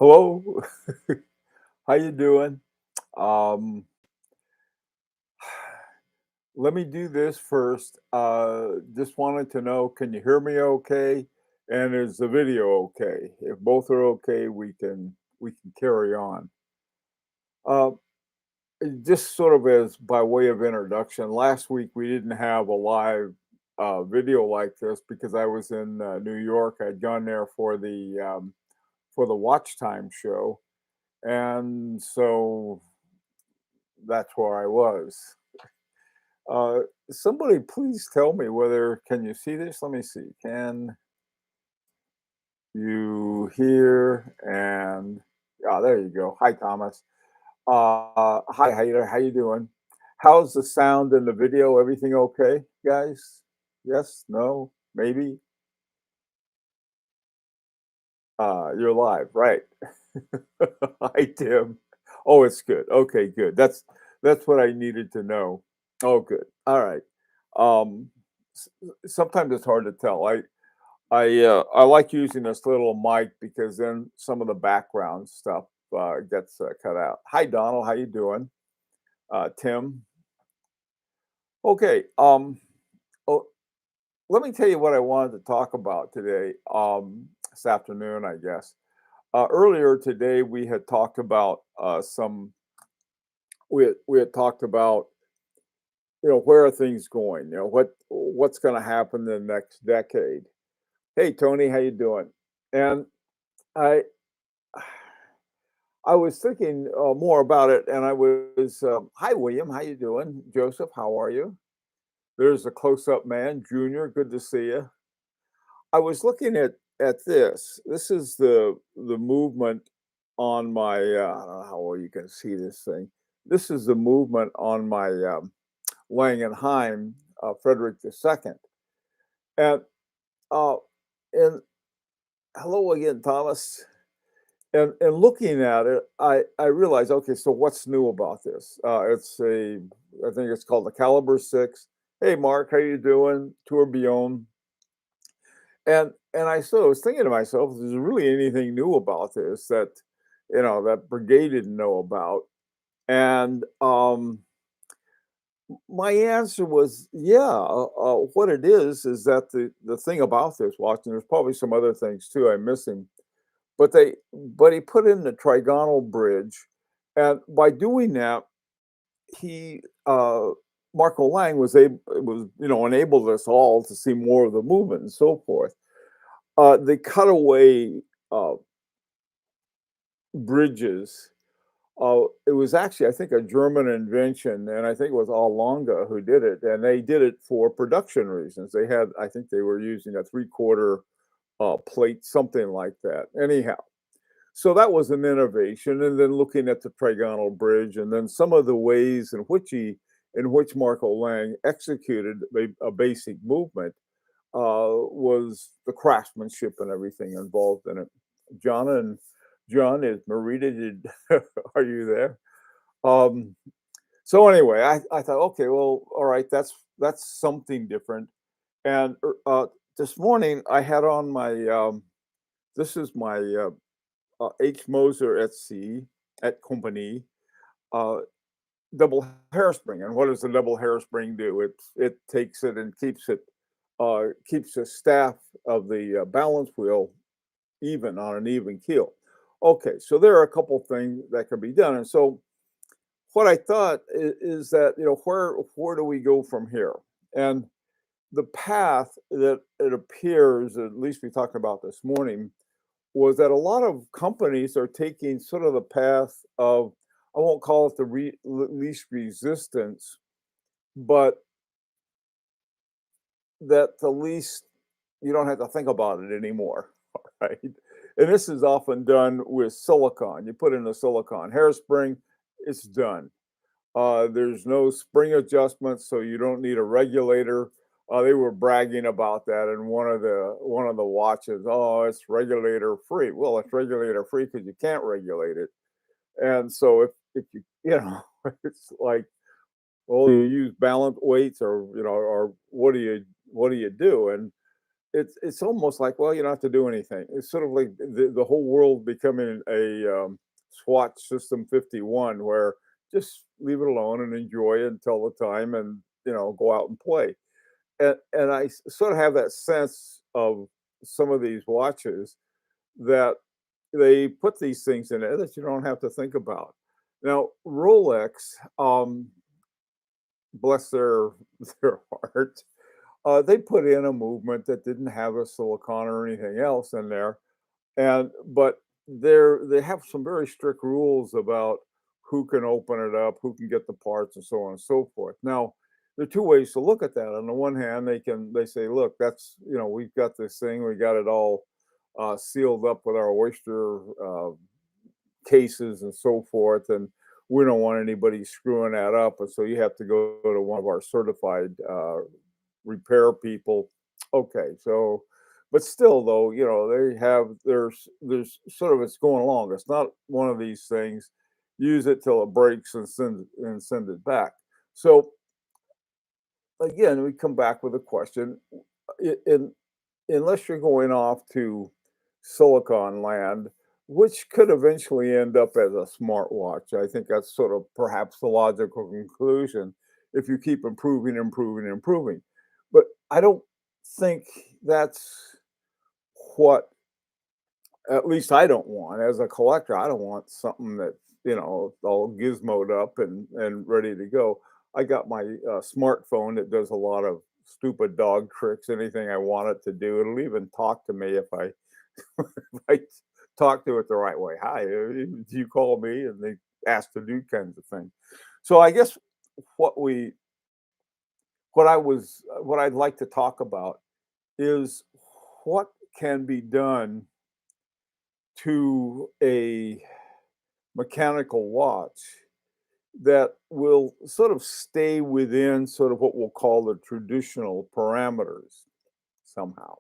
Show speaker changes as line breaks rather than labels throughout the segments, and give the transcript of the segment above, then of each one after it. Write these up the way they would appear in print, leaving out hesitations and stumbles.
Hello, how you doing? Um, Let me do this first. Just wanted to know, can you hear me okay? And is the video okay? If both are okay, we can carry on. Uh, just sort of as by way of introduction, last week we didn't have a live video like this because I was in New York. I'd gone there for the Watch Time show, and so that's where I was. Uh, Somebody please tell me whether can you see this? Let me see. Can you hear? And there you go. Hi, Thomas. Hi, how you doing? How's the sound in the video? Everything okay, guys? Yes, no, maybe. You're live, right? Hi, Tim. Oh, it's good. Okay, good. That's what I needed to know. Oh, good. All right. Um, Sometimes it's hard to tell. I like using this little mic because then some of the background stuff gets cut out. Hi, Donald. How you doing? Tim. Okay. Oh, let me tell you what I wanted to talk about today. This afternoon, I guess. Earlier today, we had talked about some. We had talked about where are things going. What's going to happen in the next decade. Hey, Tony. How you doing? And I I was thinking more about it, and I was, hi, William, how you doing? Joseph, how are you? There's a close-up man, Junior, good to see you. I was looking at this. This is the movement on my. I don't know how well you can see this thing. This is the movement on my Langenheim, Frederick II, and uh, and hello again, Thomas. And looking at it, I realized, okay, so what's new about this? I think it's called the Caliber 6. Hey, Mark, how you doing? Tourbillon. And I was thinking to myself, is there really anything new about this that Brigade didn't know about? And my answer was, yeah. What it is that the thing about this, Watson, there's probably some other things too I'm missing, but he put in the trigonal bridge, and by doing that, he Marco Lang enabled us all to see more of the movement and so forth. The cutaway uh, bridges. It was actually, I think, a German invention, and I think it was Allonga who did it, and they did it for production reasons. I think they were using a three-quarter plate, something like that. Anyhow, so that was an innovation, and then looking at the trigonal bridge, and then some of the ways in which Marco Lang executed a basic movement was the craftsmanship and everything involved in it. John and John is Marita. Are you there? Um, so anyway, I thought, okay, well, all right, that's something different. And this morning I had on my this is my H. Moser at Sea at Company, uh, double hairspring. And what does the double hairspring do? It takes it and keeps the staff of the balance wheel even on an even keel. Okay, so there are a couple things that can be done, and so what I thought is that where do we go from here? And the path that it appears, at least we talked about this morning, was that a lot of companies are taking sort of the path of, I won't call it the least resistance, but that the least you don't have to think about it anymore, right? And this is often done with silicon. You put in a silicon hairspring, it's done. There's no spring adjustments, so you don't need a regulator. They were bragging about that in one of the watches. Oh, it's regulator free. Well, it's regulator free because you can't regulate it. And so if it's like, well, you use balance weights, or or what do you do? And it's almost like, well, you don't have to do anything. It's sort of like the whole world becoming a Swatch System 51, where just leave it alone and enjoy it until the time, and go out and play. And sort of have that sense of some of these watches that they put these things in there that you don't have to think about. Now, Rolex, bless their their heart, they put in a movement that didn't have a silicon or anything else in there, but they have some very strict rules about who can open it up, who can get the parts, and so on and so forth. Now, there are two ways to look at that. On the one hand, they say, look, that's we've got this thing, we got it all sealed up with our oyster cases and so forth, and we don't want anybody screwing that up, and so you have to go to one of our certified repair people. Okay, so but still though, they have there's sort of it's going along. It's not one of these things, use it till it breaks and send it back. So again, we come back with a question. In unless you're going off to Silicon Land, which could eventually end up as a smartwatch. I think that's sort of perhaps the logical conclusion if you keep improving, improving, improving. But I don't think that's what, at least I don't want as a collector. I don't want something that, all gizmoed up and ready to go. I got my smartphone that does a lot of stupid dog tricks, anything I want it to do. It'll even talk to me if I if I talk to it the right way. Hi, do you call me? And they ask to do kinds of things. So I guess what we what I'd like to talk about is what can be done to a mechanical watch that will sort of stay within sort of what we'll call the traditional parameters somehow.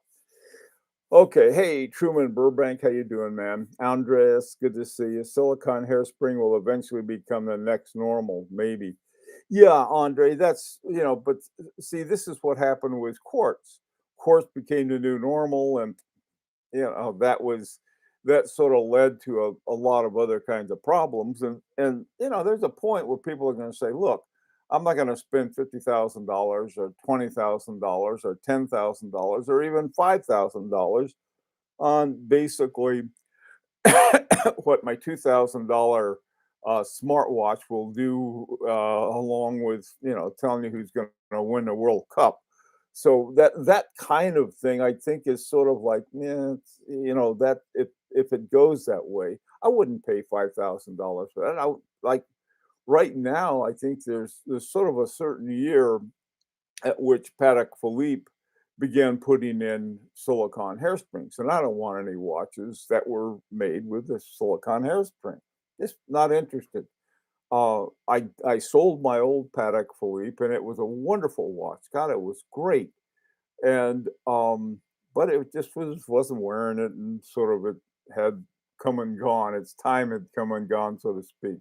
Okay, hey Truman Burbank, how you doing, man? Andres, good to see you. Silicon hairspring will eventually become the next normal, maybe. Yeah, Andre, that's but see, this is what happened with quartz. Quartz became the new normal, and that sort of led to a lot of other kinds of problems. And there's a point where people are going to say, look, I'm not going to spend $50,000 or $20,000 or $10,000 or even $5,000 on basically what my $2,000 smartwatch will do, along with telling you who's going to win the World Cup. So that kind of thing, I think, is sort of like, yeah, that if it goes that way, I wouldn't pay $5,000 for that. Like right now, I think there's sort of a certain year at which Patek Philippe began putting in silicon hairsprings, and I don't want any watches that were made with a silicon hairspring. Just not interested. I sold my old Patek Philippe, and it was a wonderful watch. God, it was great, and but it just wasn't wearing it, and sort of it had come and gone. Its time had come and gone, so to speak.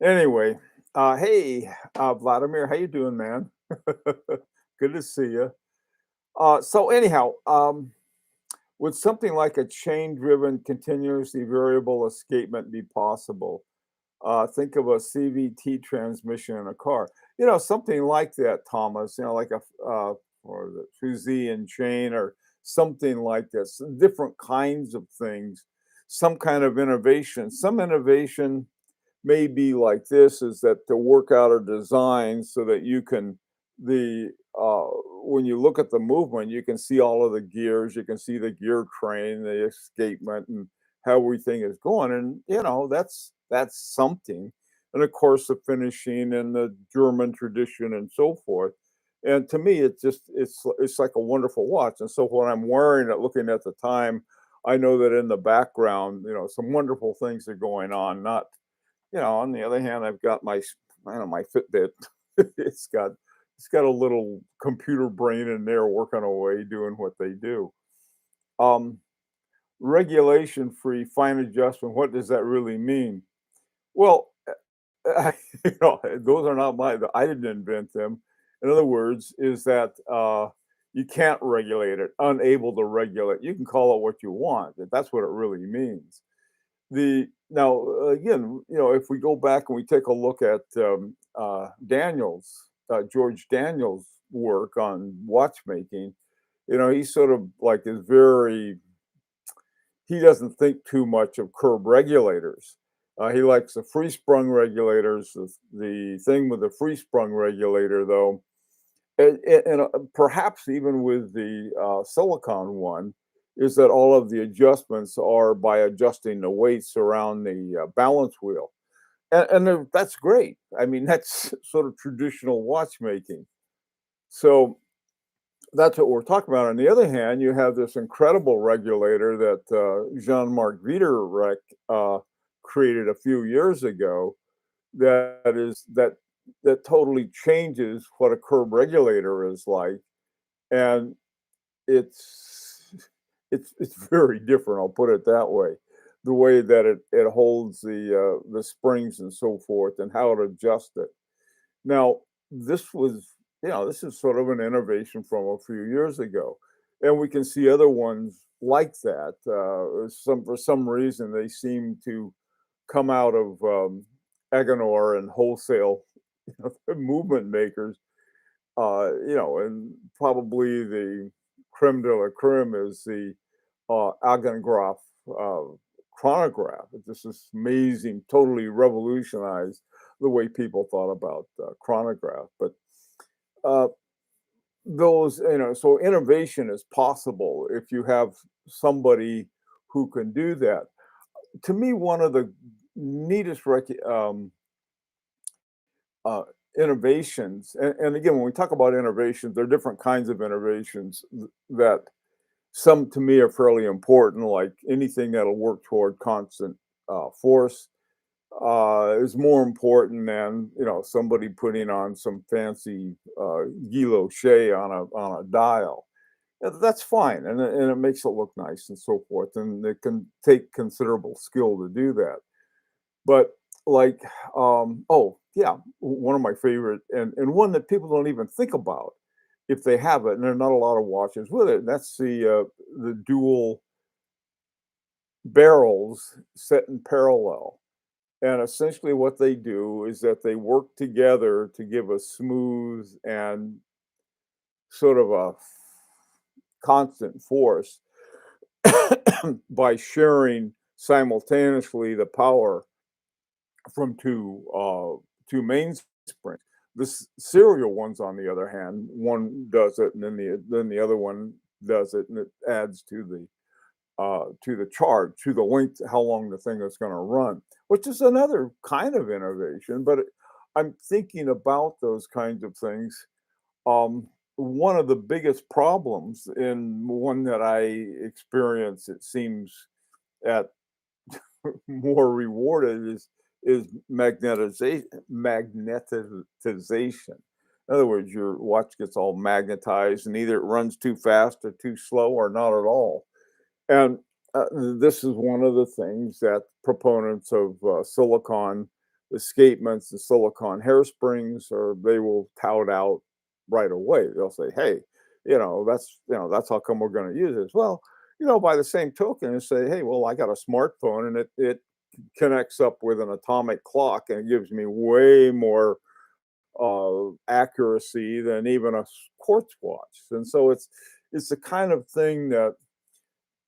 Anyway, hey, Vladimir, how you doing, man? Good to see you. So anyhow, would something like a chain-driven, continuously variable escapement be possible? Think of a CVT transmission in a car. Something like that, Thomas. Like a or the fusee and chain, or something like this. Different kinds of things. Some kind of innovation. Some innovation may be like this: is that to work out a design so that you can the when you look at the movement, you can see all of the gears, you can see the gear train, the escapement, and how everything is going. And that's something. And of course, the finishing and the German tradition and so forth. And to me, it's like a wonderful watch. And so when I'm wearing it, looking at the time, I know that in the background, some wonderful things are going on. Not On the other hand, I've got my Fitbit. it's got it's got a little computer brain in there working away, doing what they do. Um, Regulation free, fine adjustment. What does that really mean? Well, those are not I didn't invent them. In other words, is that you can't regulate it, unable to regulate. You can call it what you want, but that's what it really means. The now again, if we go back and we take a look at George Daniels' work on watchmaking, he's sort of like is very he doesn't think too much of curb regulators. He likes the free sprung regulators. The thing with the free sprung regulator, though, and perhaps even with the silicon one, is that all of the adjustments are by adjusting the weights around the balance wheel. And that's great. I mean, that's sort of traditional watchmaking. So that's what we're talking about. On the other hand, you have this incredible regulator that Jean-Marc Viderec created a few years ago that totally changes what a curb regulator is like, and it's it's very different. I'll put it that way. The way that it holds the springs and so forth, and how it adjusts it. Now, this is sort of an innovation from a few years ago, and we can see other ones like that. For some reason, they seem to come out of Agenor and wholesale movement makers, and probably the creme de la creme is the Agengraph chronograph. This is amazing, totally revolutionized the way people thought about chronograph. But uh, so innovation is possible if you have somebody who can do that. To me, one of the neatest uh, innovations, and again, when we talk about innovations, there are different kinds of innovations that some to me are fairly important, like anything that'll work toward constant force is more important than somebody putting on some fancy guilloche on a dial. That's fine, and it makes it look nice and so forth, and it can take considerable skill to do that. But like, oh yeah, one of my favorite, and one that people don't even think about if they have it, and there are not a lot of watches with it. And that's the dual barrels set in parallel. And essentially, what they do is that they work together to give a smooth and sort of a constant force by sharing simultaneously the power from two mainsprings. The serial ones, on the other hand, one does it, and then the other one does it, and it adds to the charge, to the length, how long the thing is going to run, which is another kind of innovation. But I'm thinking about those kinds of things. One of the biggest problems, in one that I experience, it seems, at more rewarded is magnetization. In other words, your watch gets all magnetized, and either it runs too fast or too slow, or not at all. And this is one of the things that proponents of silicon escapements and silicon hairsprings, or they will tout out right away. They'll say, "Hey, that's how come we're going to use this." Well, by the same token, and say, "Hey, well, I got a smartphone, and it connects up with an atomic clock, and it gives me way more accuracy than even a quartz watch." And so it's the kind of thing that,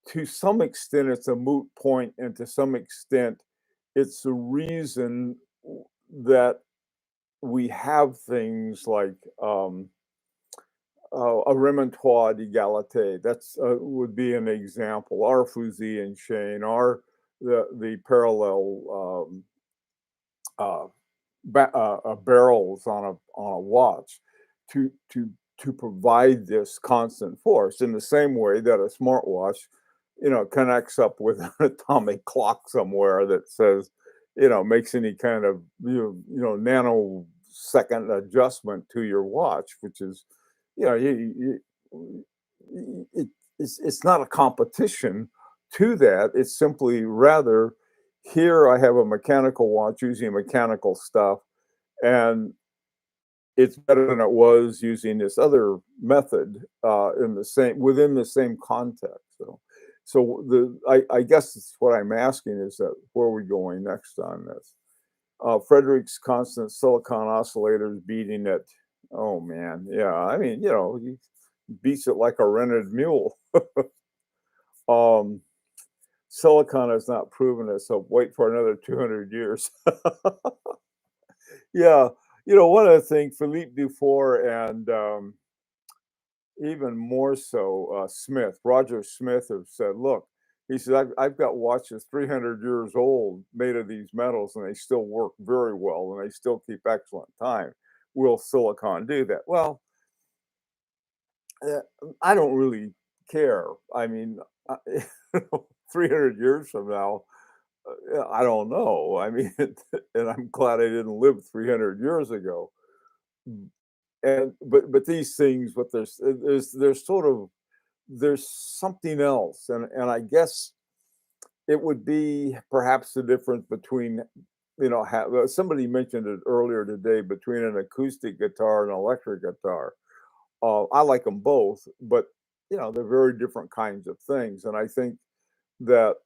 to some extent, it's a moot point, and to some extent, it's the reason that we have things like a remontoire d'égalité. That's would be an example. Our fusil and chain, our the parallel uh, barrels on a watch to to provide this constant force in the same way that a smartwatch connects up with an atomic clock somewhere that says, makes any kind of nanosecond adjustment to your watch, which is, it's not a competition to that. It's simply, rather, here I have a mechanical watch using mechanical stuff, and it's better than it was using this other method in the same within the same context. So I guess it's what I'm asking is that where are we going next on this? Frederick's constant silicon oscillators beating it. Oh man, yeah. I mean, he beats it like a rented mule. Um, Silicon has not proven it, so wait for another 200 years. Yeah, one of the things Philippe Dufour and even more so Roger Smith have said, look, he said, I've got watches 300 years old made of these metals and they still work very well and they still keep excellent time. Will silicon do that? Well, uh, I don't really care. I mean, uh, 300 years from now, yeah, I don't know. I mean, and I'm glad I didn't live 300 years ago. Mm. And but these things, but there's sort of there's something else, and I guess it would be perhaps the difference between somebody mentioned it earlier today between an acoustic guitar and an electric guitar. I like them both, but they're very different kinds of things, and I think that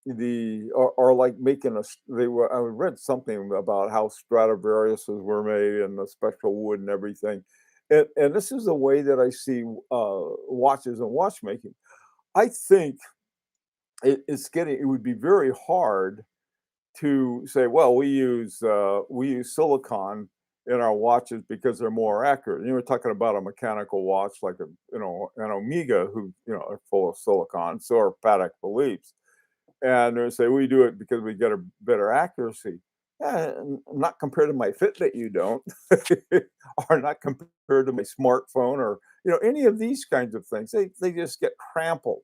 the are like making they were I read something about how Stradivariuses were made and the special wood and everything, and this is the way that I see watches and watchmaking. I think it would be very hard to say, well, we use silicon in our watches because they're more accurate. We're talking about a mechanical watch like an Omega, who are full of silicon. So are Patek Philippe's, and they say we do it because we get a better accuracy. Yeah, not compared to my Fitbit, you don't, or not compared to my smartphone, or any of these kinds of things. They just get trampled,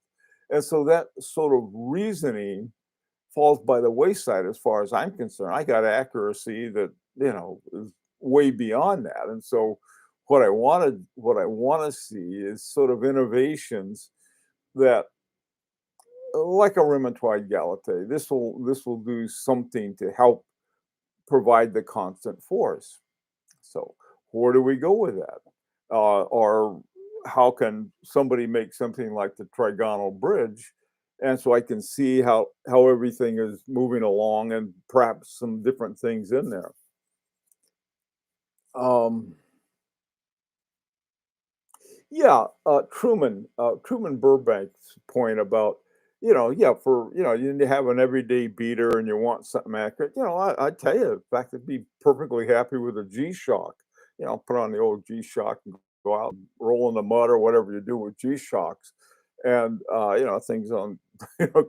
and so that sort of reasoning falls by the wayside as far as I'm concerned. I got accuracy that is way beyond that, and so what I want to see is sort of innovations that like a Remontoid Galatea, this will do something to help provide the constant force. So where do we go with that? Or how can somebody make something like the trigonal bridge? And so I can see how everything is moving along and perhaps some different things in there. Um, Yeah, Truman Burbank's point about, yeah, for you have an everyday beater and you want something accurate. I tell you, in fact, I'd be perfectly happy with a G-Shock. Put on the old G-Shock and go out and roll in the mud or whatever you do with G-Shocks, and things on,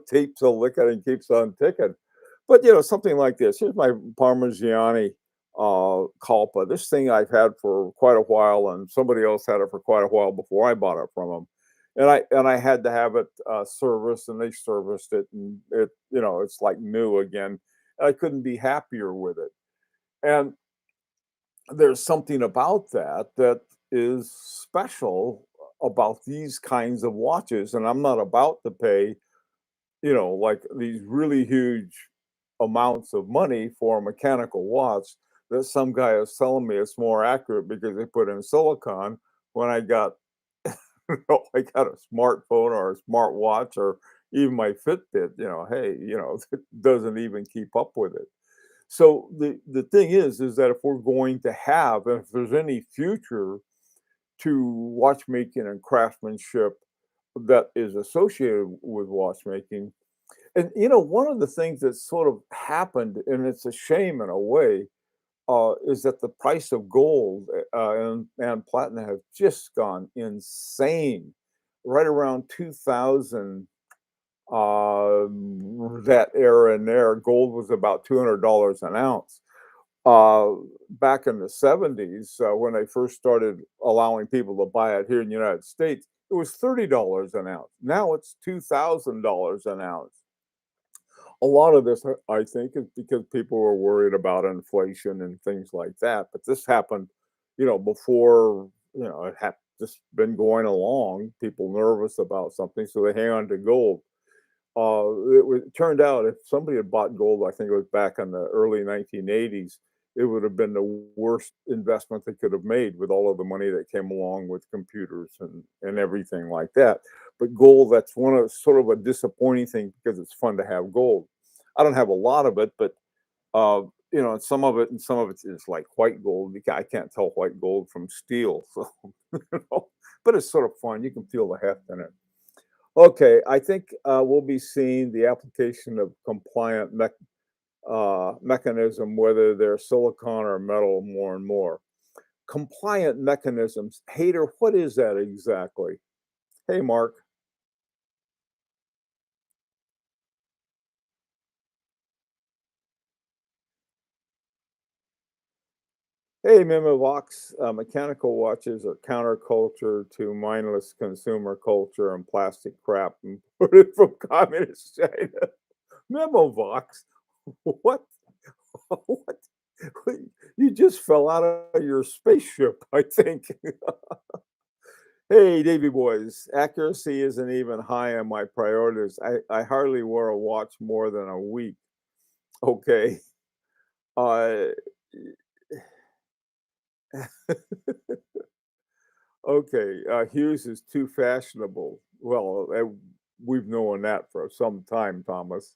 tapes a lick it and keeps on ticking. But something like this. Here's my Parmigiani Culpa. This thing I've had for quite a while, and somebody else had it for quite a while before I bought it from them. And I had to have it serviced, and they serviced it, and it's like new again. I couldn't be happier with it. And there's something about that is special about these kinds of watches, and I'm not about to pay like these really huge amounts of money for a mechanical watch that some guy is telling me it's more accurate because they put in silicon when I got I got a smartphone or a smartwatch or even my Fitbit, hey, it doesn't even keep up with it. So the thing is that if we're going to have, and if there's any future to watchmaking and craftsmanship that is associated with watchmaking, and one of the things that sort of happened, and it's a shame in a way, is that the price of gold and platinum have just gone insane. Right around 2000, that era and there, gold was about $200 an ounce. Uh, Back in the 70s, when they first started allowing people to buy it here in the United States, it was $30 an ounce. Now it's $2,000 an ounce. A lot of this, I think, is because people were worried about inflation and things like that. But this happened, before, it had just been going along, people nervous about something, so they hang on to gold. It turned out if somebody had bought gold, I think it was back in the early 1980s, it would have been the worst investment they could have made with all of the money that came along with computers and everything like that. But gold, that's one of sort of a disappointing thing because it's fun to have gold. I don't have a lot of it, but uh, and some of it is like white gold. I can't tell white gold from steel, so but it's sort of fun. You can feel the heft in it. Okay, I think we'll be seeing the application of compliant mechanism, whether they're silicon or metal, more and more. Compliant mechanisms. Hater, what is that exactly? Hey, Mark. Hey, Mimivox. Mechanical watches are counterculture to mindless consumer culture and plastic crap imported from communist China. Mimovox. What? What? You just fell out of your spaceship, I think. Hey, Davy boys. Accuracy isn't even high on my priorities. I hardly wear a watch more than a week. Okay. Uh, okay. Hughes is too fashionable. Well, we've known that for some time, Thomas.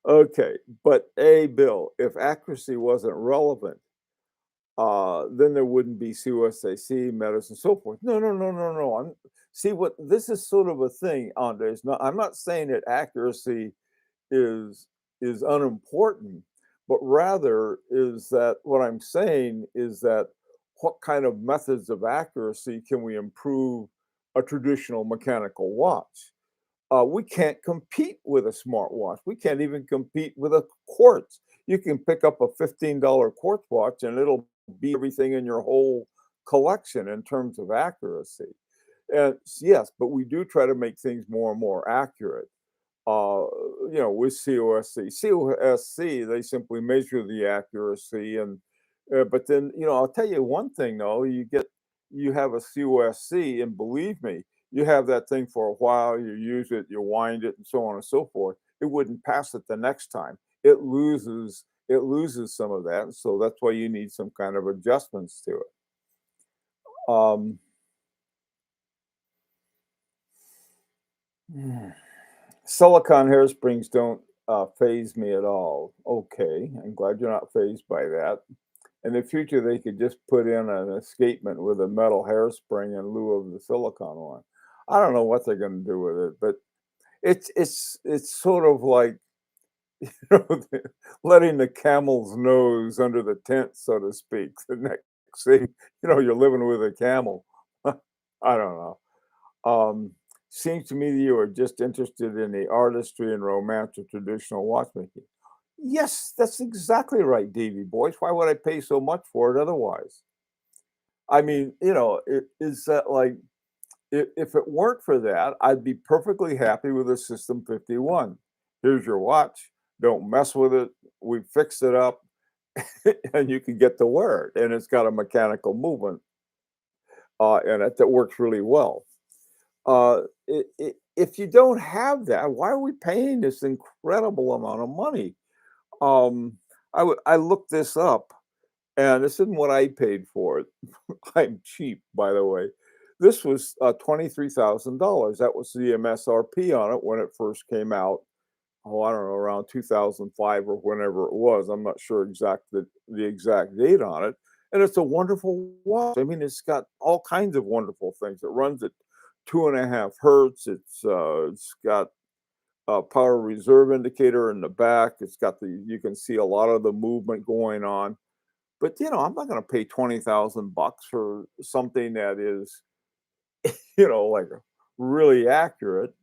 Okay. But, hey, Bill, if accuracy wasn't relevant, then there wouldn't be CUSAC, medicine, and so forth. No, no, no, no, no. See what this is sort of a thing, Andre. I'm not saying that accuracy is is unimportant, but rather is that what I'm saying is that what kind of methods of accuracy can we improve a traditional mechanical watch? We can't compete with a smartwatch. We can't even compete with a quartz. You can pick up a $15 quartz watch and it'll be everything in your whole collection in terms of accuracy. And yes, but we do try to make things more and more accurate. Uh, with COSC. COSC, they simply measure the accuracy and but then, I'll tell you one thing though, you have a COSC and believe me, you have that thing for a while, you use it, you wind it and so on and so forth. It wouldn't pass it the next time. It loses some of that. So that's why you need some kind of adjustments to it. Um Silicon hairsprings don't phase me at all. Okay, I'm glad you're not phased by that. In the future, they could just put in an escapement with a metal hairspring in lieu of the silicon one. I don't know what they're going to do with it, but it's sort of like you know, letting the camel's nose under the tent, so to speak. The next thing, you're living with a camel. I don't know. Um, Seems to me that you are just interested in the artistry and romance of traditional watchmaking. Yes, that's exactly right, Davy Boyce. Why would I pay so much for it otherwise? I mean, is that like if it weren't for that, I'd be perfectly happy with a System 51. Here's your watch. Don't mess with it. We fixed it up, and you can get to wear it. And it's got a mechanical movement in it that works really well. If you don't have that, why are we paying this incredible amount of money? Um, I looked this up, and this isn't what I paid for it. I'm cheap, by the way. This was $23,000. That was the MSRP on it when it first came out. Oh, I don't know, around 2005 or whenever it was. I'm not sure the exact date on it. And it's a wonderful watch. I mean, it's got all kinds of wonderful things. It runs at 2.5 hertz. It's got a power reserve indicator in the back. It's got you can see a lot of the movement going on. But I'm not going to pay 20,000 bucks for something that is, like really accurate.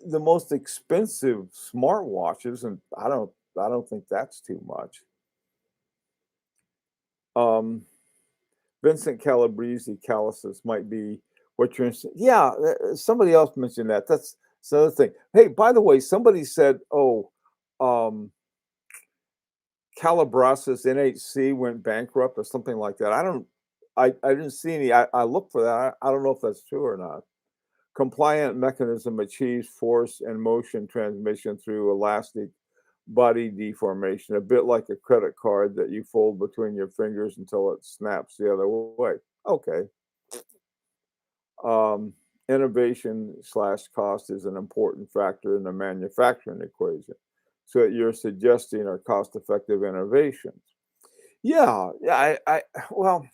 The most expensive smartwatches, and I don't think that's too much. Um, Vincent Calabrese calluses might be what you're interested. Yeah, somebody else mentioned that. That's another thing. Hey, by the way, somebody said, "Oh, um, Calabras's NHC went bankrupt or something like that." I didn't see any. I looked for that. I don't know if that's true or not. Compliant mechanism achieves force and motion transmission through elastic body deformation, a bit like a credit card that you fold between your fingers until it snaps the other way. Okay. Um, Innovation slash cost is an important factor in the manufacturing equation. So you're suggesting are cost-effective innovations. Yeah, well,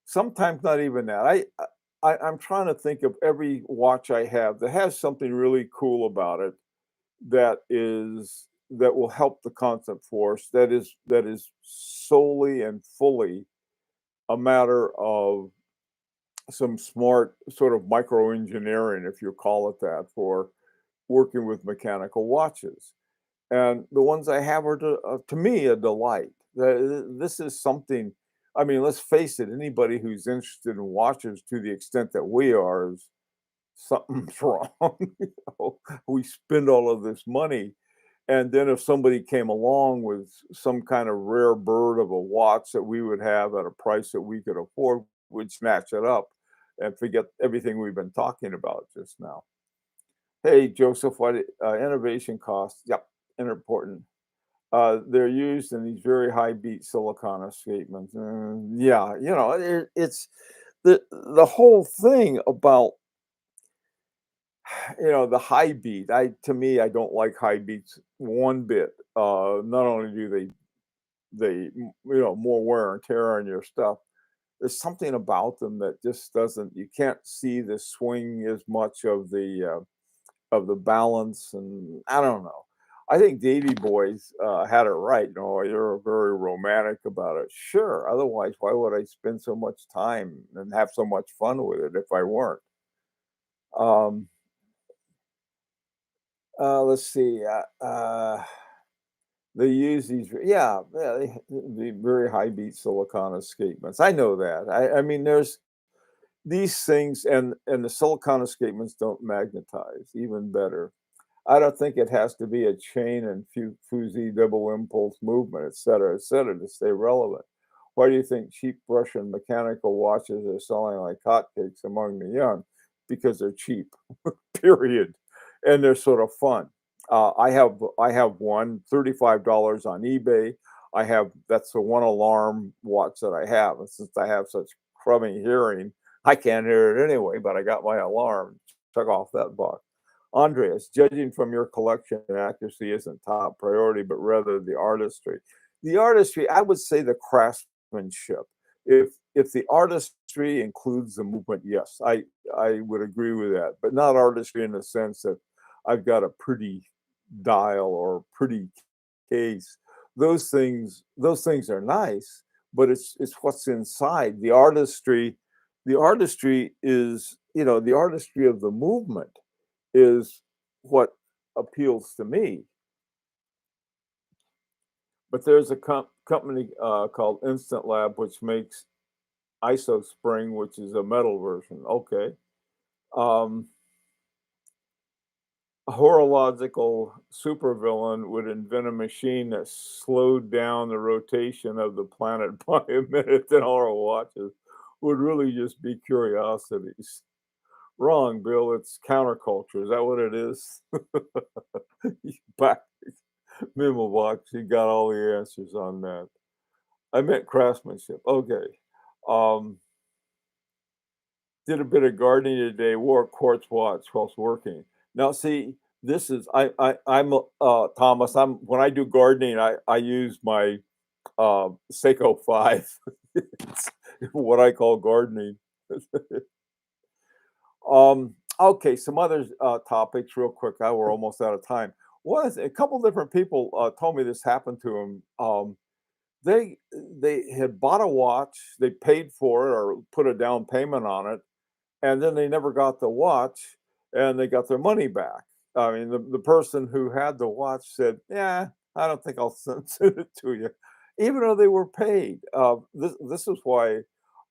sometimes not even that. I'm trying to think of every watch I have that has something really cool about it that will help the constant force. That is solely and fully a matter of some smart sort of microengineering, if you call it that, for working with mechanical watches. And the ones I have are to me a delight. This is something. I mean, let's face it. Anybody who's interested in watches to the extent that we are is something's wrong. We spend all of this money, and then if somebody came along with some kind of rare bird of a watch that we would have at a price that we could afford, we'd snatch it up and forget everything we've been talking about just now. Hey, Joseph, innovation costs? Yep, important. They're used in these very high beat silicon escapements. Yeah, it's the whole thing about the high beat. To me, I don't like high beats one bit. Not only do they more wear and tear on your stuff. There's something about them that just doesn't. You can't see the swing as much of the balance, and I don't know. I think Davy Boys had it right. You're very romantic about it. Sure. Otherwise, why would I spend so much time and have so much fun with it if I weren't? Um, let's see. They use these, yeah, the very high beat silicon escapements. I know that. I mean, there's these things, and the silicon escapements don't magnetize. Even better. I don't think it has to be a chain and fusee double impulse movement, et cetera, to stay relevant. Why do you think cheap Russian mechanical watches are selling like hotcakes among the young? Because they're cheap, period. And they're sort of fun. I have one $35 on eBay. That's the one alarm watch that I have. And since I have such crummy hearing, I can't hear it anyway, but I got my alarm. Check off that box. Andreas, judging from your collection, accuracy isn't top priority, but rather the artistry. The artistry, I would say the craftsmanship. If the artistry includes the movement, yes, I would agree with that, but not artistry in the sense that I've got a pretty dial or pretty case. Those things are nice, but it's what's inside. The artistry is, the artistry of the movement is what appeals to me. But there's a company called Instant Lab, which makes ISO Spring, which is a metal version. Okay. Um, a horological supervillain would invent a machine that slowed down the rotation of the planet by a minute, then all our watches would really just be curiosities. Wrong, Bill. It's counterculture. Is that what it is? Back memo box. You got all the answers on that. I meant craftsmanship. Okay. Um, did a bit of gardening today. Wore a quartz watch whilst working. Now, see, this is I'm Thomas. I'm when I do gardening, I use my Seiko 5. It's what I call gardening. Okay, some other topics, real quick. We're almost out of time. A couple different people told me this happened to them. They they had bought a watch, they paid for it or put a down payment on it, and then they never got the watch, and they got their money back. I mean, the person who had the watch said, "Yeah, I don't think I'll send it to you," even though they were paid. This is why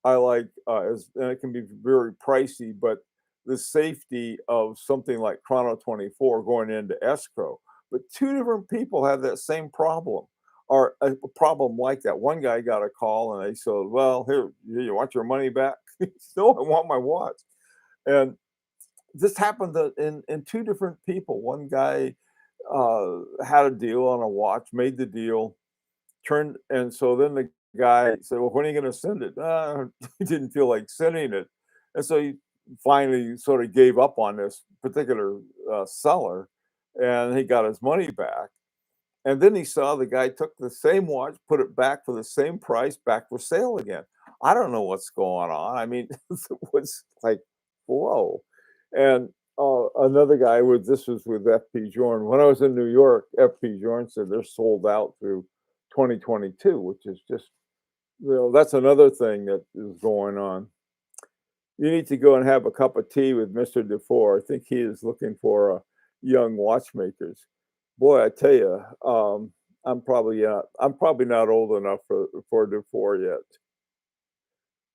I like, and it can be very pricey, but the safety of something like Chrono 24 going into escrow. But two different people have that same problem, or a problem like that. One guy got a call and they said, "Well, here, you want your money back?" No, I want my watch. And this happened in two different people. One guy had a deal on a watch, made the deal, turned, and so then the guy said, "Well, when are you going to send it?" He didn't feel like sending it, and so he finally sort of gave up on this particular seller, and he got his money back. And then he saw the guy took the same watch, put it back for the same price, back for sale again. I don't know what's going on. I mean, it was like, whoa. And another guy with this was with FP Jorn. When I was in New York, FP Jorn said they're sold out through 2022, which is just, that's another thing that is going on. You need to go and have a cup of tea with Mr. Dufour. I think he is looking for young watchmakers. Boy, I tell you, I'm probably not old enough for Dufour yet.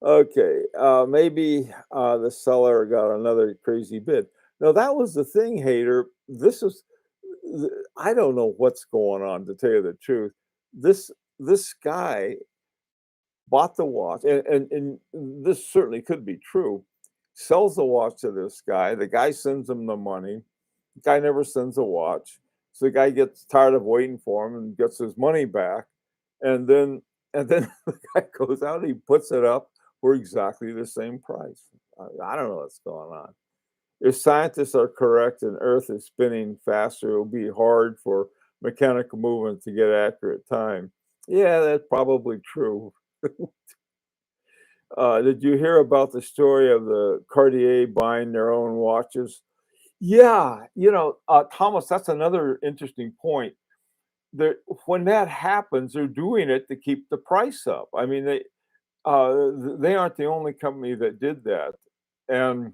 Okay, maybe the seller got another crazy bid. Now that was the thing, Hater. I don't know what's going on, to tell you the truth. This this guy bought the watch, and this certainly could be true, sells the watch to this guy. The guy sends him the money. The guy never sends a watch. So the guy gets tired of waiting for him and gets his money back. And then the guy goes out, he puts it up for exactly the same price. I don't know what's going on. If scientists are correct and Earth is spinning faster, it'll be hard for mechanical movement to get accurate time. Yeah, that's probably true. Did you hear about the story of the Cartier buying their own watches? Yeah, Thomas, that's another interesting point. There, when that happens, they're doing it to keep the price up. I mean, they aren't the only company that did that, and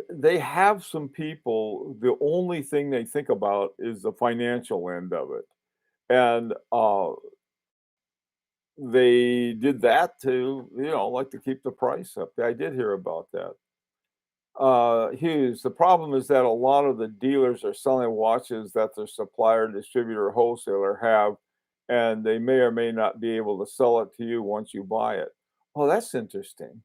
they have some people. The only thing they think about is the financial end of it, and they did that to, like to keep the price up. I did hear about that. Hughes, the problem is that a lot of the dealers are selling watches that their supplier, distributor, or wholesaler have, and they may or may not be able to sell it to you once you buy it. Oh, that's interesting.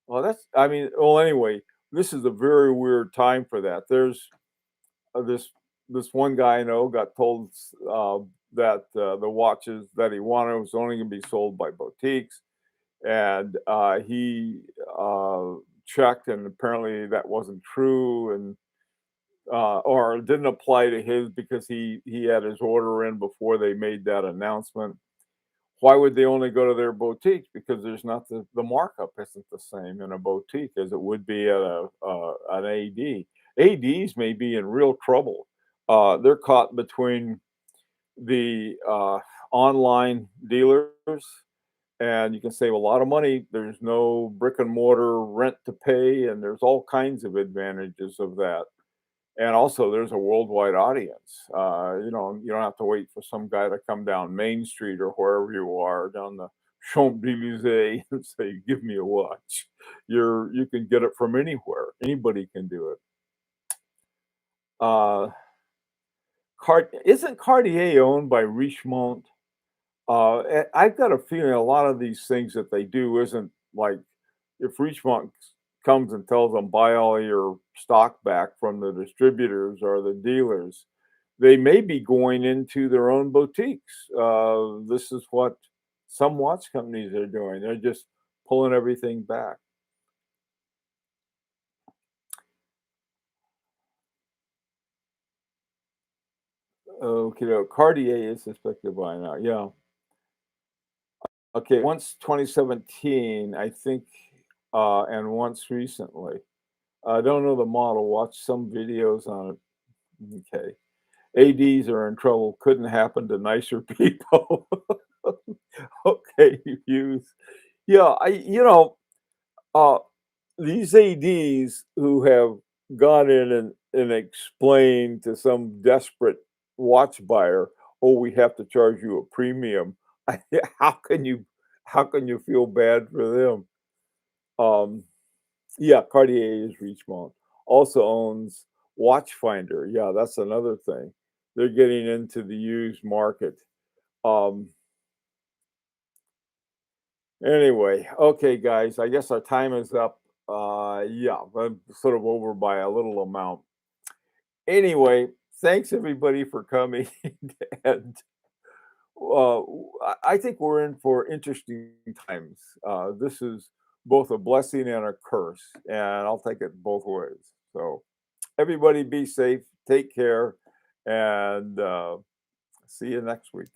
Well, I mean, well, anyway, this is a very weird time for that. There's this one guy I know got told that the watches that he wanted was only going to be sold by boutiques, and he checked, and apparently that wasn't true, and or it didn't apply to his because he had his order in before they made that announcement. Why would they only go to their boutique? Because there's not the markup isn't the same in a boutique as it would be at an AD. ADs may be in real trouble. They're caught between the online dealers, and you can save a lot of money. There's no brick and mortar rent to pay, and there's all kinds of advantages of that. And also, there's a worldwide audience. You don't have to wait for some guy to come down Main Street or wherever you are down the Champs-Élysées and say, "Give me a watch." You can get it from anywhere. Anybody can do it. Uh, isn't Cartier owned by Richemont? I've got a feeling a lot of these things that they do isn't like, if Richemont comes and tells them buy all your stock back from the distributors or the dealers, they may be going into their own boutiques. This is what some watch companies are doing. They're just pulling everything back. Okay, no, Cartier is suspected by now. Yeah. Okay, once 2017, I think, and once recently. I don't know the model. Watch some videos on it. Okay. ADs are in trouble. Couldn't happen to nicer people. Okay, use. Yeah, uh, these ADs who have gone in and explained to some desperate watch buyer, "Oh, we have to charge you a premium." How can you how can you feel bad for them? Um, yeah, Cartier is Richemont. Also owns Watchfinder. Yeah, that's another thing. They're getting into the used market. Um, anyway, okay, guys, I guess our time is up. Yeah, I'm sort of over by a little amount. Anyway, thanks everybody for coming, and I think we're in for interesting times. This is both a blessing and a curse, and I'll take it both ways. So, everybody be safe, take care, and see you next week.